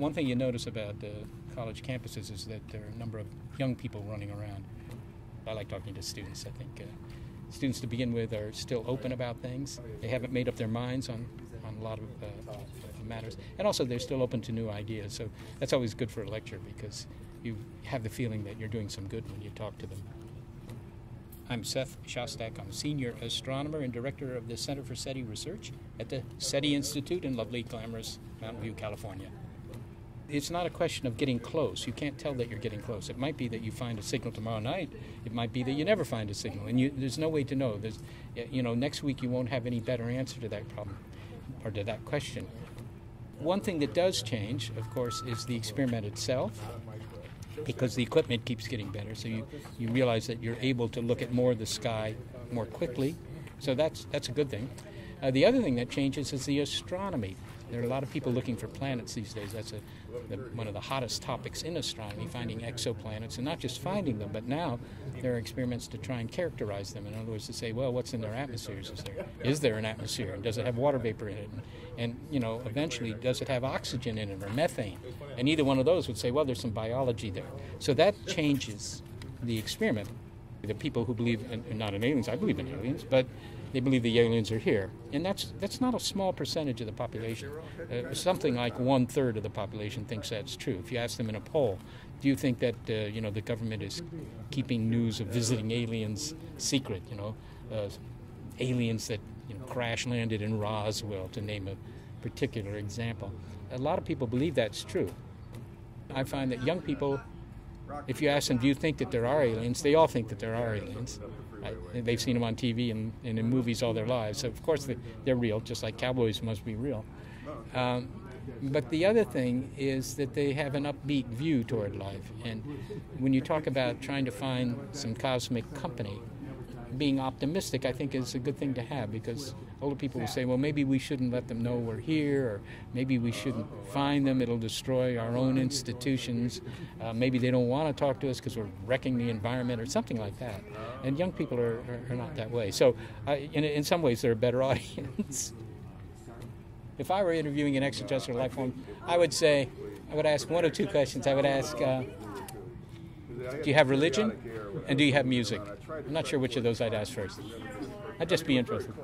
One thing you notice about college campuses is that there are a number of young people running around. I like talking to students. I think students to begin with are still open about things. They haven't made up their minds on a lot of matters. And also they're still open to new ideas. So that's always good for a lecture because you have the feeling that you're doing some good when you talk to them. I'm Seth Shostak. I'm Senior Astronomer and Director of the Center for SETI Research at the SETII Institute in lovely, glamorous Mountain View, California. It's not a question of getting close. You can't tell that you're getting close. It might be that you find a signal tomorrow night. It might be that you never find a signal, and there's no way to know. Next week you won't have any better answer to that problem or to that question. One thing that does change, of course, is the experiment itself, because the equipment keeps getting better. So you realize that you're able to look at more of the sky more quickly. So that's a good thing. The other thing that changes is the astronomy. There are a lot of people looking for planets these days. That's one of the hottest topics in astronomy, finding exoplanets, and not just finding them, but now there are experiments to try and characterize them. In other words, to say, well, what's in their atmospheres? Is there an atmosphere? And does it have water vapor in it? And eventually, does it have oxygen in it or methane? And either one of those would say, well, there's some biology there. So that changes the experiment. The people who believe not in aliens, I believe in aliens, but they believe the aliens are here, and that's not a small percentage of the population. Something like 1/3 of the population thinks that's true. If you ask them in a poll, do you think that the government is keeping news of visiting aliens secret? Aliens that crash landed in Roswell, to name a particular example. A lot of people believe that's true. I find that young people, if you ask them, do you think that there are aliens? They all think that there are aliens. They've seen them on TV and in movies all their lives. So, of course, they're real, just like cowboys must be real. But the other thing is that they have an upbeat view toward life. And when you talk about trying to find some cosmic company, being optimistic, I think, is a good thing to have, because older people will say, well, maybe we shouldn't let them know we're here, or maybe we shouldn't find them, it'll destroy our own institutions, maybe they don't want to talk to us because we're wrecking the environment or something like that. And young people are not that way. So in some ways they're a better audience. If I were interviewing an extraterrestrial life form, I would ask one of two questions. I would ask, do you have religion, and do you have music? I'm not sure which of those I'd ask first. I'd just be interested.